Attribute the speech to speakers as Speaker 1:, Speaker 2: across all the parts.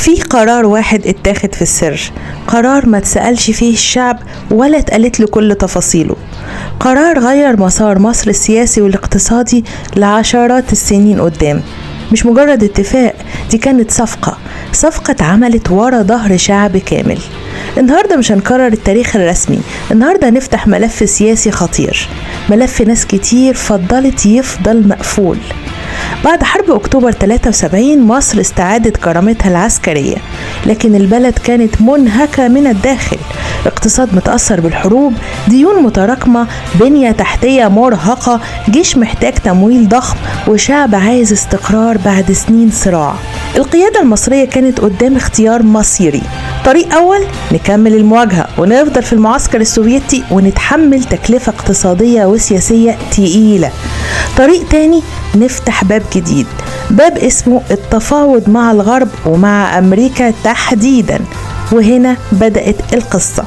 Speaker 1: في قرار واحد اتاخد في السر، قرار ما تسألش فيه الشعب ولا اتقالت له كل تفاصيله، قرار غير مسار مصر السياسي والاقتصادي لعشرات السنين قدام. مش مجرد اتفاق، دي كانت صفقة اتعملت ورا ظهر شعب كامل. النهاردة مش هنكرر التاريخ الرسمي، النهاردة هنفتح ملف سياسي خطير، ملف ناس كتير فضلت يفضل مقفول. بعد حرب أكتوبر 73 مصر استعادت كرامتها العسكرية، لكن البلد كانت منهكة من الداخل، اقتصاد متأثر بالحروب، ديون متراكمة، بنية تحتية مرهقة، جيش محتاج تمويل ضخم، وشعب عايز استقرار بعد سنين صراع. القيادة المصرية كانت قدام اختيار مصيري، طريق أول نكمل المواجهة ونفضل في المعسكر السوفيتي ونتحمل تكلفة اقتصادية وسياسية تقيلة، طريق تاني نفتح باب جديد، باب اسمه التفاوض مع الغرب ومع أمريكا تحديدا. وهنا بدأت القصة.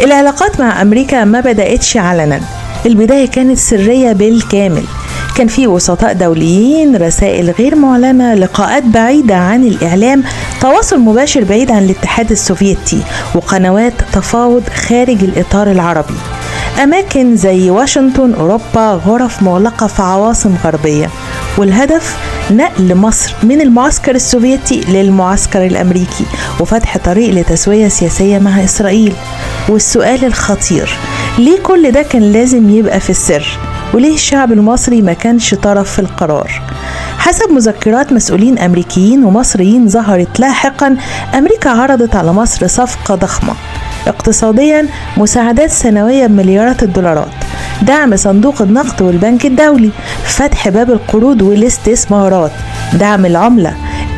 Speaker 1: العلاقات مع أمريكا ما بدأتش علنا، البداية كانت سرية بالكامل، كان في وسطاء دوليين، رسائل غير معلنة، لقاءات بعيدة عن الإعلام، تواصل مباشر بعيد عن الاتحاد السوفيتي، وقنوات تفاوض خارج الإطار العربي، أماكن زي واشنطن، أوروبا، غرف مغلقة في عواصم غربية، والهدف نقل مصر من المعسكر السوفيتي للمعسكر الأمريكي وفتح طريق لتسوية سياسية مع إسرائيل. والسؤال الخطير، ليه كل ده كان لازم يبقى في السر؟ وليه الشعب المصري ما كانش طرف في القرار؟ حسب مذكرات مسؤولين أمريكيين ومصريين ظهرت لاحقا، أمريكا عرضت على مصر صفقة ضخمة اقتصاديا، مساعدات سنوية بمليارات الدولارات، دعم صندوق النقد والبنك الدولي، فتح باب القروض والاستثمارات، دعم العملة،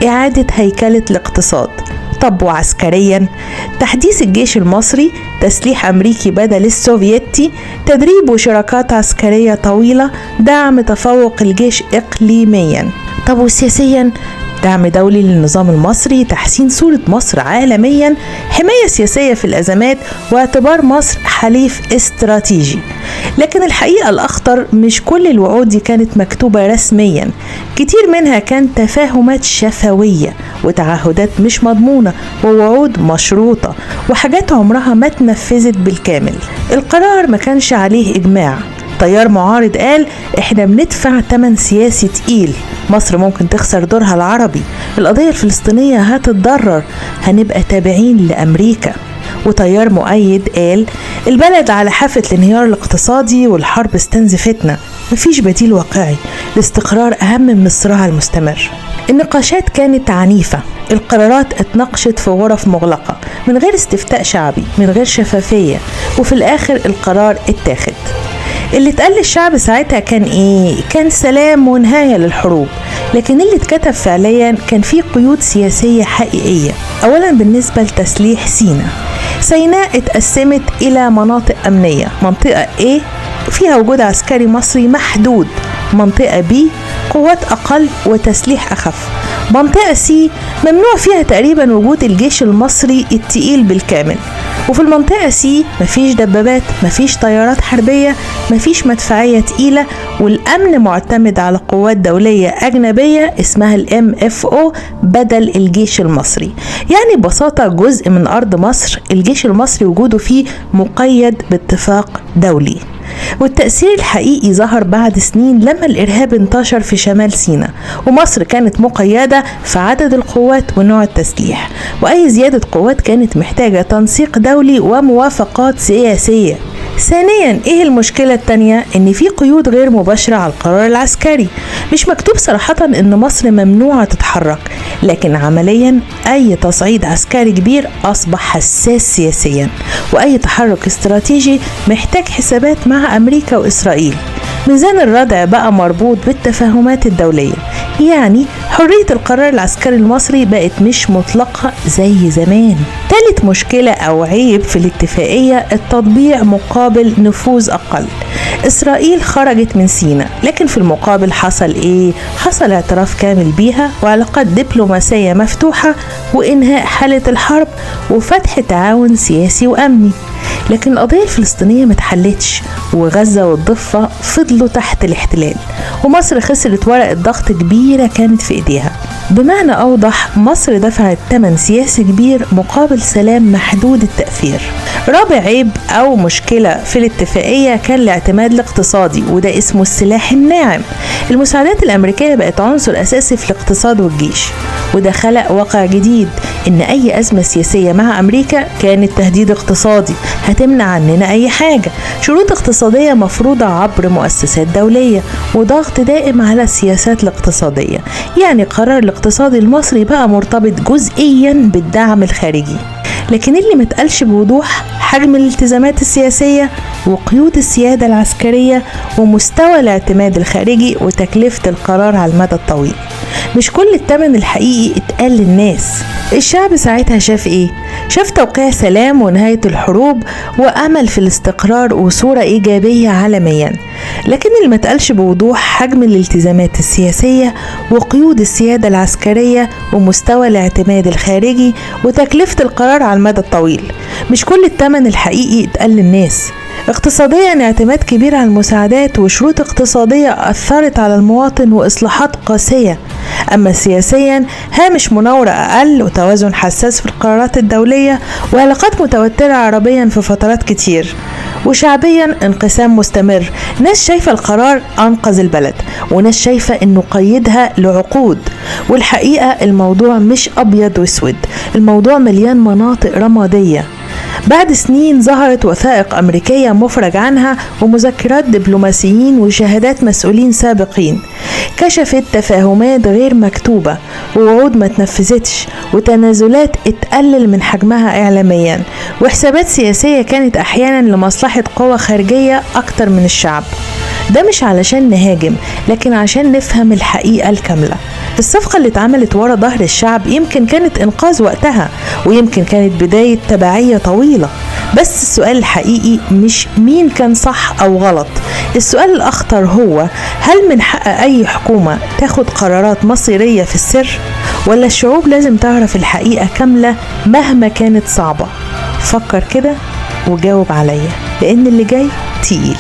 Speaker 1: إعادة هيكلة الاقتصاد. طب وعسكريا، تحديث الجيش المصري، تسليح أمريكي بدل السوفيتي، تدريب وشراكات عسكرية طويلة، دعم تفوق الجيش إقليميا. طب وسياسيا، دعم دولي للنظام المصري، تحسين صورة مصر عالميا، حماية سياسية في الأزمات، واعتبار مصر حليف استراتيجي. لكن الحقيقة الأخطر، مش كل الوعود دي كانت مكتوبة رسميا، كتير منها كان تفاهمات شفوية وتعهدات مش مضمونة ووعود مشروطة وحاجات عمرها ما تنفذت بالكامل. القرار ما كانش عليه إجماع، تيار معارض قال احنا بندفع تمن سياسي تقيل، مصر ممكن تخسر دورها العربي، القضية الفلسطينية هتتضرر، هنبقى تابعين لأمريكا. وتيار مؤيد قال البلد على حافة الانهيار الاقتصادي والحرب استنزفتنا، مفيش بديل واقعي، الاستقرار أهم من الصراع المستمر. النقاشات كانت عنيفة، القرارات اتناقشت في غرف مغلقة من غير استفتاء شعبي، من غير شفافية، وفي الآخر القرار اتاخد. اللي اتقال للشعب ساعتها كان ايه؟ كان سلام ونهاية للحروب، لكن اللي اتكتب فعليا كان فيه قيود سياسية حقيقية. اولا بالنسبة لتسليح سيناء اتقسمت الى مناطق امنية، منطقة A فيها وجود عسكري مصري محدود، منطقة B قوات اقل وتسليح اخف، منطقة C ممنوع فيها تقريبا وجود الجيش المصري التقيل بالكامل، وفي المنطقة C مفيش دبابات، مفيش طيارات حربية، مفيش مدفعية تقيلة، والأمن معتمد على قوات دولية أجنبية اسمها MFO بدل الجيش المصري. يعني ببساطة جزء من أرض مصر الجيش المصري وجوده فيه مقيد باتفاق دولي. والتأثير الحقيقي ظهر بعد سنين لما الإرهاب انتشر في شمال سيناء، ومصر كانت مقيدة في عدد القوات ونوع التسليح، وأي زيادة قوات كانت محتاجة تنسيق دولي وموافقات سياسية. ثانيا، ايه المشكلة التانية؟ ان في قيود غير مباشرة على القرار العسكري، مش مكتوب صراحة ان مصر ممنوعة تتحرك، لكن عمليا اي تصعيد عسكري كبير اصبح حساس سياسيا، واي تحرك استراتيجي محتاج حسابات مع امريكا واسرائيل. ميزان الردع بقى مربوط بالتفاهمات الدولية، يعني حرية القرار العسكري المصري بقت مش مطلقة زي زمان. ثالث مشكلة أو عيب في الاتفاقية، التطبيع مقابل نفوذ أقل. إسرائيل خرجت من سيناء، لكن في المقابل حصل إيه؟ حصل اعتراف كامل بيها وعلاقات دبلوماسية مفتوحة وإنهاء حالة الحرب وفتح تعاون سياسي وأمني. لكن القضية الفلسطينية متحلتش، وغزة والضفة فضلوا تحت الاحتلال، ومصر خسرت ورقة ضغط كبيرة كانت في ايديها. بمعنى أوضح، مصر دفعت ثمن سياسي كبير مقابل سلام محدود التأثير. رابع عيب أو مشكلة في الاتفاقية كان الاعتماد الاقتصادي، وده اسمه السلاح الناعم. المساعدات الأمريكية بقت عنصر أساسي في الاقتصاد والجيش، وده خلق واقع جديد إن أي أزمة سياسية مع أمريكا كانت تهديد اقتصادي هتمنع عننا أي حاجة. شروط اقتصادية مفروضة عبر مؤسسات دولية، وضغط دائم على السياسات الاقتصادية. يعني قرار الاقتصاد المصري بقى مرتبط جزئيا بالدعم الخارجي. لكن اللي متقالش بوضوح حجم الالتزامات السياسية وقيود السيادة العسكرية ومستوى الاعتماد الخارجي وتكلفة القرار على المدى الطويل. مش كل الثمن الحقيقي اتقال للناس. الشعب ساعتها شاف ايه؟ شاف توقيع سلام ونهاية الحروب وأمل في الاستقرار وصورة إيجابية عالميا. لكن اللي متقالش بوضوح حجم الالتزامات السياسية وقيود السيادة العسكرية ومستوى الاعتماد الخارجي وتكلفة القرار على المدى الطويل. مش كل الثمن الحقيقي اتقال للناس. اقتصاديا اعتماد كبير على المساعدات وشروط اقتصادية أثرت على المواطن وإصلاحات قاسية. أما سياسيا هامش مناورة أقل وتوازن حساس في القرارات الدولية وعلاقات متوترة عربيا في فترات كتير. وشعبيا انقسام مستمر، ناس شايفة القرار أنقذ البلد وناس شايفة إنه قيدها لعقود. والحقيقة الموضوع مش أبيض واسود، الموضوع مليان مناطق رمادية. بعد سنين ظهرت وثائق أمريكية مفرج عنها ومذكرات دبلوماسيين وشهادات مسؤولين سابقين كشفت تفاهمات غير مكتوبة ووعود ما تنفذتش وتنازلات اتقلل من حجمها إعلاميا وحسابات سياسية كانت أحيانا لمصلحة قوى خارجية أكتر من الشعب. ده مش علشان نهاجم، لكن عشان نفهم الحقيقة الكاملة. الصفقة اللي اتعملت ورا ظهر الشعب يمكن كانت إنقاذ وقتها، ويمكن كانت بداية تبعية طويلة. بس السؤال الحقيقي مش مين كان صح أو غلط، السؤال الأخطر هو هل من حق أي حكومة تاخد قرارات مصيرية في السر، ولا الشعوب لازم تعرف الحقيقة كاملة مهما كانت صعبة؟ فكر كده وجاوب عليا، لأن اللي جاي تقيل.